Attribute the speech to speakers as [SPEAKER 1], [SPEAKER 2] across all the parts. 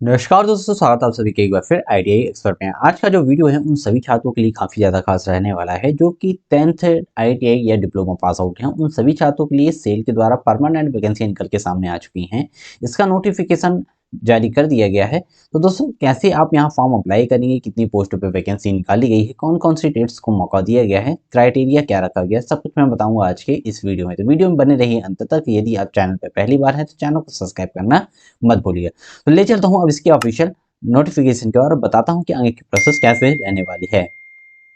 [SPEAKER 1] नमस्कार दोस्तों, स्वागत है आप सभी के एक बार फिर आईटीआई एक्सपर्ट में। आज का जो वीडियो है उन सभी छात्रों के लिए काफ़ी ज़्यादा खास रहने वाला है जो कि 10th आईटीआई या डिप्लोमा पास आउट हैं। उन सभी छात्रों के लिए सेल के द्वारा परमानेंट वैकेंसी निकल के सामने आ चुकी हैं। इसका नोटिफिकेशन जारी कर दिया गया है। तो दोस्तों, कैसे आप यहाँ फॉर्म अप्लाई करेंगे, कितनी पोस्टों पे वैकेंसी निकाली गई है, कौन कौन सी डेट्स को मौका दिया गया है, क्राइटेरिया क्या रखा गया है, सब कुछ मैं बताऊंगा आज के इस वीडियो में। तो वीडियो में बने रहिए अंत तक। यदि आप चैनल पर पहली बार हैं तो चैनल को सब्सक्राइब करना मत भूलिए। तो ले चलता हूँ अब इसके ऑफिशियल नोटिफिकेशन की ओर, बताता हूँ कि आगे की प्रोसेस कैसे रहने वाली है।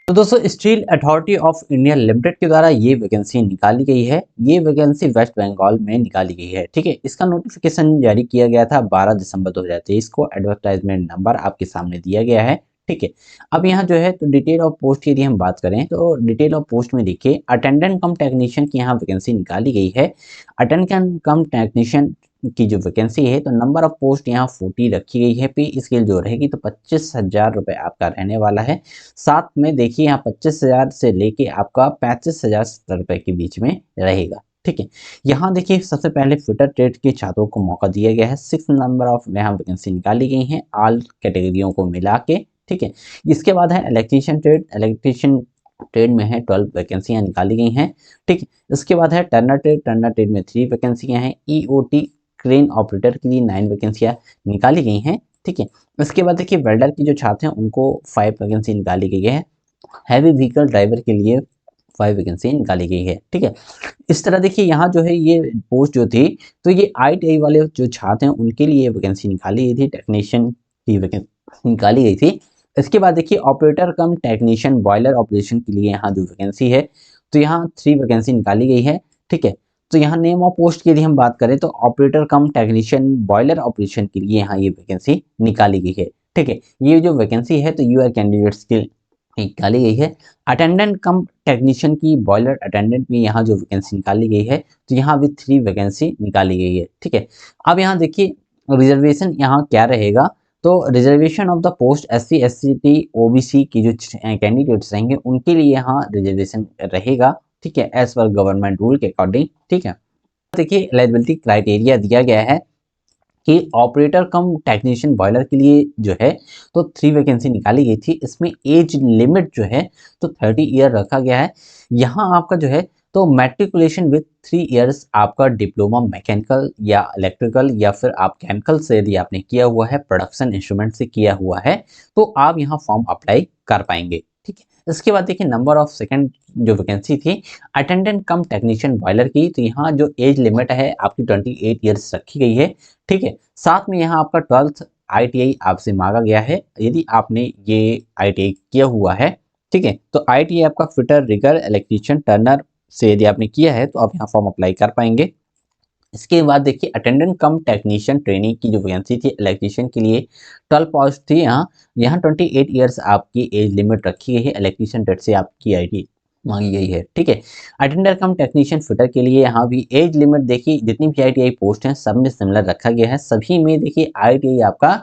[SPEAKER 1] तो दोस्तों, steel authority of India limited के द्वारा ये वैकेंसी निकाली गई है। ये वैकेंसी वेस्ट बंगाल में निकाली गई है। ठीक है, इसका नोटिफिकेशन जारी किया गया था 12 दिसंबर 2023 को। एडवर्टाइजमेंट नंबर आपके सामने दिया गया है। ठीक है, अब यहाँ जो है तो डिटेल ऑफ पोस्ट की यदि हम बात करें तो डिटेल ऑफ पोस्ट में देखिए, अटेंडेंट कम टेक्नीशियन की यहाँ वैकेंसी निकाली गई है। अटेंडेंट कम टेक्नीशियन की जो वैकेंसी है तो नंबर ऑफ पोस्ट यहाँ 40 रखी गई है। पे स्केल जो रहेगी तो 25,000 रुपये आपका रहने वाला है। साथ में देखिए यहाँ 25,000 से लेके आपका 35,070 रुपये के बीच में रहेगा। ठीक है, यहाँ देखिए सबसे पहले फिटर ट्रेड के छात्रों को मौका दिया गया है। 6 नंबर ऑफ यहाँ वैकेंसी निकाली गई हैं ऑल कैटेगरियों को मिला के। ठीक है, इसके बाद है इलेक्ट्रीशियन ट्रेड। इलेक्ट्रीशियन ट्रेड में है 12 वैकेंसियाँ निकाली गई हैं। ठीक है, इसके बाद है टर्नर ट्रेड। टर्नर ट्रेड में 3 वैकेंसियाँ हैं। ईओटी क्रेन ऑपरेटर के लिए 9 वैकेंसियाँ निकाली गई हैं। ठीक है, इसके बाद देखिए वेल्डर की जो छात्र हैं उनको 5 वैकेंसी निकाली गई है। हैवी व्हीकल ड्राइवर के लिए 5 वैकेंसी निकाली गई है। ठीक है, इस तरह देखिए यहाँ जो है ये पोस्ट जो थी तो ये आईटीआई वाले जो छात्र हैं उनके लिए वैकेंसी निकाली गई थी। टेक्नीशियन की वैकेंसी निकाली गई थी। इसके बाद देखिए operator cum technician boiler operation के लिए यहाँ जो वैकेंसी है तो यहाँ 3 वैकेंसी निकाली गई है। ठीक है, तो यहाँ नेम ऑफ पोस्ट की यदि हम बात करें तो operator cum technician boiler operation के लिए यहाँ ये वैकेंसी निकाली गई है। ठीक है, ये जो वैकेंसी है तो यूआर कैंडिडेट्स के निकाली गई है। अटेंडेंट कम टेक्नीशियन की बॉयलर अटेंडेंट में यहाँ जो वैकेंसी निकाली गई है तो यहाँ भी 3 वैकेंसी निकाली गई है। ठीक है, अब यहाँ देखिए रिजर्वेशन यहाँ क्या रहेगा। तो reservation of the post SC ST OBC की जो कैंडिडेट्स रहेंगे उनके लिए यहाँ रिजर्वेशन रहेगा। ठीक है, एज पर गवर्नमेंट रूल के अकॉर्डिंग। ठीक है, देखिए एलिजिबिलिटी क्राइटेरिया दिया गया है कि ऑपरेटर कम टेक्नीशियन बॉयलर के लिए जो है तो 3 वैकेंसी निकाली गई थी। इसमें एज लिमिट जो है तो 30 ईयर रखा गया है। यहाँ आपका जो है तो मैट्रिकुलेशन विथ 3 इयर्स आपका डिप्लोमा मैकेनिकल या इलेक्ट्रिकल या फिर आप केमिकल से यदि आपने किया हुआ है, प्रोडक्शन इंस्ट्रूमेंट से किया हुआ है तो आप यहाँ फॉर्म अप्लाई कर पाएंगे। ठीक है, इसके बाद देखिए नंबर ऑफ सेकंड जो वैकेंसी थी अटेंडेंट कम टेक्नीशियन बॉयलर की, तो यहाँ जो एज लिमिट है आपकी 28 ईयर्स रखी गई है। ठीक है, साथ में यहाँ आपका 12th आईटीआई आपसे मांगा गया है यदि आपने ये आईटीआई किया हुआ है। ठीक है, तो आईटीआई आपका फिटर रिगर इलेक्ट्रीशियन टर्नर से यदि आपने किया है तो आप यहाँ फॉर्म अप्लाई कर पाएंगे। इसके बाद देखिए अटेंडेंट कम टेक्नीशियन ट्रेनिंग की जो वैकेंसी थी इलेक्ट्रीशियन के लिए 12 पोस्ट थी। यहाँ यहाँ 28 ईयर्स आपकी एज लिमिट रखी गई है। इलेक्ट्रीशियन ट्रेड से आपकी आईटी मांगी गई है। ठीक है, अटेंडर कम टेक्नीशियन फिटर के लिए यहाँ भी एज लिमिट देखिए जितनी भी आईटीआई पोस्ट हैं सब में सिमिलर रखा गया है। सभी में देखिए आईटीआई आपका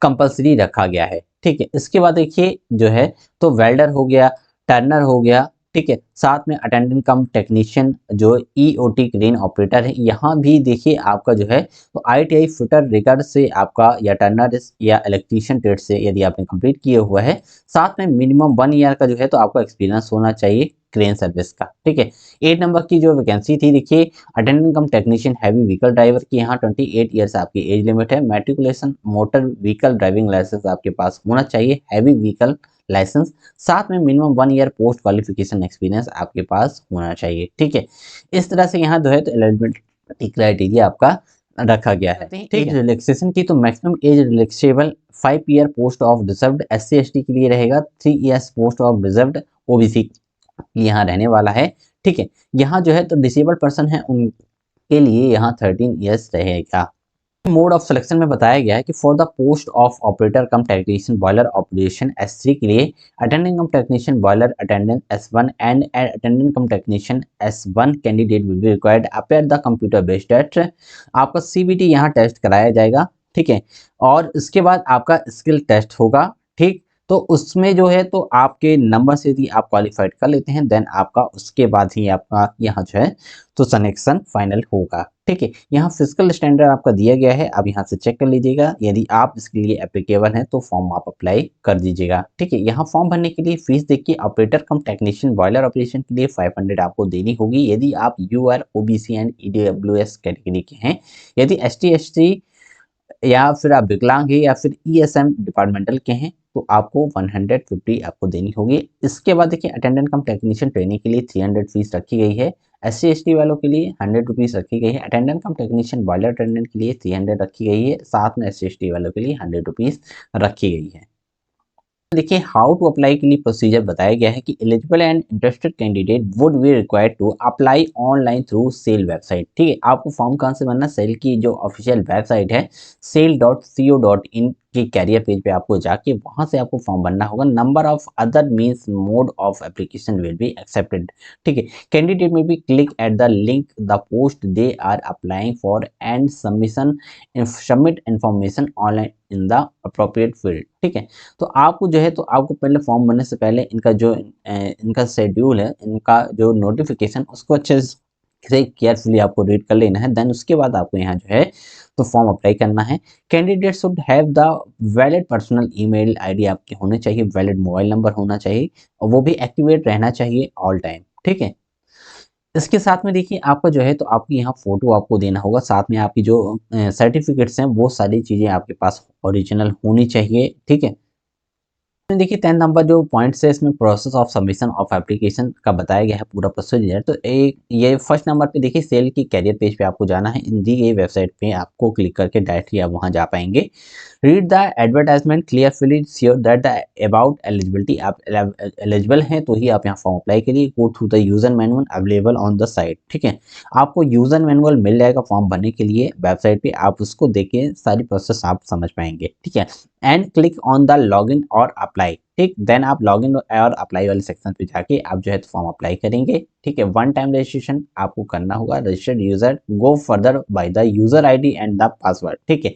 [SPEAKER 1] कंपलसरी रखा गया है। ठीक है, इसके बाद देखिए जो है तो वेल्डर हो गया, टर्नर हो गया। ठीक है, साथ में अटेंडेंट कम टेक्नीशियन जो ईओटी क्रेन ऑपरेटर है यहाँ भी देखिए आपका जो है तो आईटीआई फिटर रिगार्ड से आपका या टर्नर या इलेक्ट्रीशियन ट्रेड से यदि आपने कंप्लीट किया हुआ है। साथ में मिनिमम 1 ईयर का जो है तो आपका एक्सपीरियंस होना चाहिए क्रेन सर्विस का। ठीक है, 8 नंबर की जो वैकेंसी थी देखिए attendant cum technician heavy vehicle driver की यहाँ 28 ईयर्स आपकी एज लिमिट है। Matriculation motor vehicle driving licence आपके पास होना चाहिए, हैवी व्हीकल लाइसेंस। साथ में minimum 1 year post qualification experience आपके पास होना चाहिए। ठीक है, इस तरह से यहाँ जो है तो एलिजिबिलिटी क्राइटेरिया आपका रखा गया है। एज रिलैक्सेशन की तो maximum age relaxable 5 year post of deserved SC ST के लिए रहेगा। 3 years post of deserved OBC यहाँ रहने वाला है। ठीक है, यहाँ जो है तो डिसेबल्ड पर्सन है उनके लिए यहाँ 13 ईयर्स रहेगा। मोड ऑफ सिलेक्शन में बताया गया है कि for the post of operator cum technician boiler operation S3 के लिए attendant cum technician boiler attendant S1 and attendant cum technician S1 candidate will be required appear the computer based test. आपका CBT यहाँ test कराया जाएगा। ठीक है, और इसके बाद आपका स्किल टेस्ट होगा। ठीक, तो उसमें जो है तो आपके नंबर से यदि आप क्वालिफाइड कर लेते हैं देन आपका उसके बाद ही आपका यहाँ जो है तो सिलेक्शन फाइनल होगा। ठीक है, यहाँ फिजिकल स्टैंडर्ड आपका दिया गया है, आप यहाँ से चेक कर लीजिएगा। यदि आप इसके लिए एप्लीकेबल हैं तो फॉर्म आप अप्लाई कर दीजिएगा। ठीक है, यहाँ फॉर्म भरने के लिए फीस देखिए, operator cum technician boiler operation के लिए 500 आपको देनी होगी यदि आप UR OBC and EWS category के हैं। यदि एसटी एससी या फिर आप विकलांग हैं या फिर ईएसएम डिपार्टमेंटल के हैं तो आपको 150 आपको देनी होगी। इसके बाद देखिए अटेंडेंट कम टेक्नीशियन ट्रेनिंग के लिए 300 फीस रखी गई है। एससी एसटी वालों के लिए 100 रुपीज़ रखी गई है। Attendant cum technician boiler attendant के लिए 300 रखी गई है, साथ में एससी एसटी वालों के लिए 100 रुपीज़ रखी गई है। देखिए हाउ टू अप्लाई के लिए प्रोसीजर बताया गया है कि eligible and interested candidate would be required to apply online through SAIL website. ठीक है, आपको फॉर्म कहाँ से भरना, सेल की जो ऑफिशियल वेबसाइट है sale.co.in के कैरियर पेज पे आपको जाके वहां से आपको फॉर्म भरना होगा। Number of other means mode of application will be accepted. ठीक है, candidate may be click at the link the post they are applying for and submit information online in the appropriate field. ठीक है, तो आपको जो है तो आपको पहले फॉर्म भरने से पहले इनका जो इनका शेड्यूल है, इनका जो नोटिफिकेशन उसको अच्छे से केयरफुली आपको रीड कर लेना है। देन उसके बाद आपको यहाँ जो है तो फॉर्म अप्लाई करना है। Candidate should have the valid personal email ID आपके होने चाहिए, वैलिड मोबाइल नंबर होना चाहिए और वो भी एक्टिवेट रहना चाहिए ऑल टाइम। ठीक है, इसके साथ में देखिए आपका जो है तो आपकी यहाँ फोटो आपको देना होगा, साथ में आपकी जो सर्टिफिकेट्स हैं वो सारी चीज़ें आपके पास ओरिजिनल होनी चाहिए। ठीक है, देखिए 10 नंबर जो पॉइंट्स है इसमें process of submission of application का बताया गया है पूरा प्रोसीजर। तो एक ये फर्स्ट नंबर पे देखिए सेल की कैरियर पेज पे आपको जाना है, इन दी गई वेबसाइट पे आपको क्लिक करके डायरेक्टली आप वहां जा पाएंगे। Read the advertisement carefully sure that the about eligibility, आप एलिजिबल हैं तो ही आप यहाँ फॉर्म अप्लाई करिए। Go through the user manual available on the site. ठीक है, आपको यूजर मैनुअल मिल जाएगा फॉर्म भरने के लिए वेबसाइट पे, आप उसको देखिए सारी प्रोसेस आप समझ पाएंगे। ठीक है, and click on the login और अप्लाई। ठीक, देन आप लॉगिन और अप्लाई वाले सेक्शन पे जाके आप जो है फॉर्म अप्लाई करेंगे। ठीक है, वन टाइम रजिस्ट्रेशन आपको करना होगा, registered user go further by the user ID and the password. ठीक है,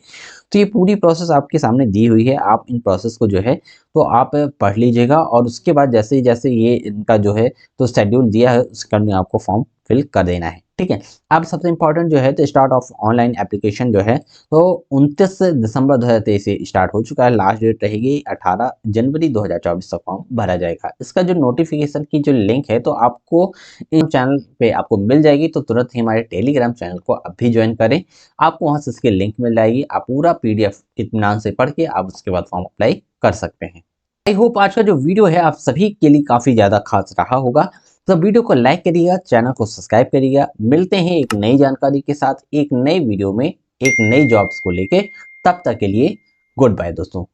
[SPEAKER 1] तो ये पूरी प्रोसेस आपके सामने दी हुई है, आप इन प्रोसेस को जो है तो आप पढ़ लीजिएगा और उसके बाद जैसे जैसे ये इनका जो है तो शेड्यूल दिया है उसके अंदर आपको फॉर्म फिल कर देना है। ठीक है, अब सबसे इंपॉर्टेंट जो है तो स्टार्ट ऑफ ऑनलाइन एप्लीकेशन जो है तो 29 दिसंबर 2023 से स्टार्ट हो चुका है। लास्ट डेट रहेगी 18 जनवरी 2024 तक फॉर्म भरा जाएगा। इसका जो नोटिफिकेशन की जो लिंक है तो आपको इन चैनल पे आपको मिल जाएगी, तो तुरंत ही हमारे टेलीग्राम चैनल को अभी ज्वाइन करें, आपको वहां से इसकी लिंक मिल जाएगी। आप पूरा पीडीएफ इत्मीनान से पढ़ के आप उसके बाद फॉर्म अप्लाई कर सकते हैं। आई होप आज का जो वीडियो है आप सभी के लिए काफी ज्यादा खास रहा होगा। तो वीडियो को लाइक करिएगा, चैनल को सब्सक्राइब करिएगा। मिलते हैं एक नई जानकारी के साथ एक नई वीडियो में एक नई जॉब्स को लेके। तब तक के लिए गुड बाय दोस्तों।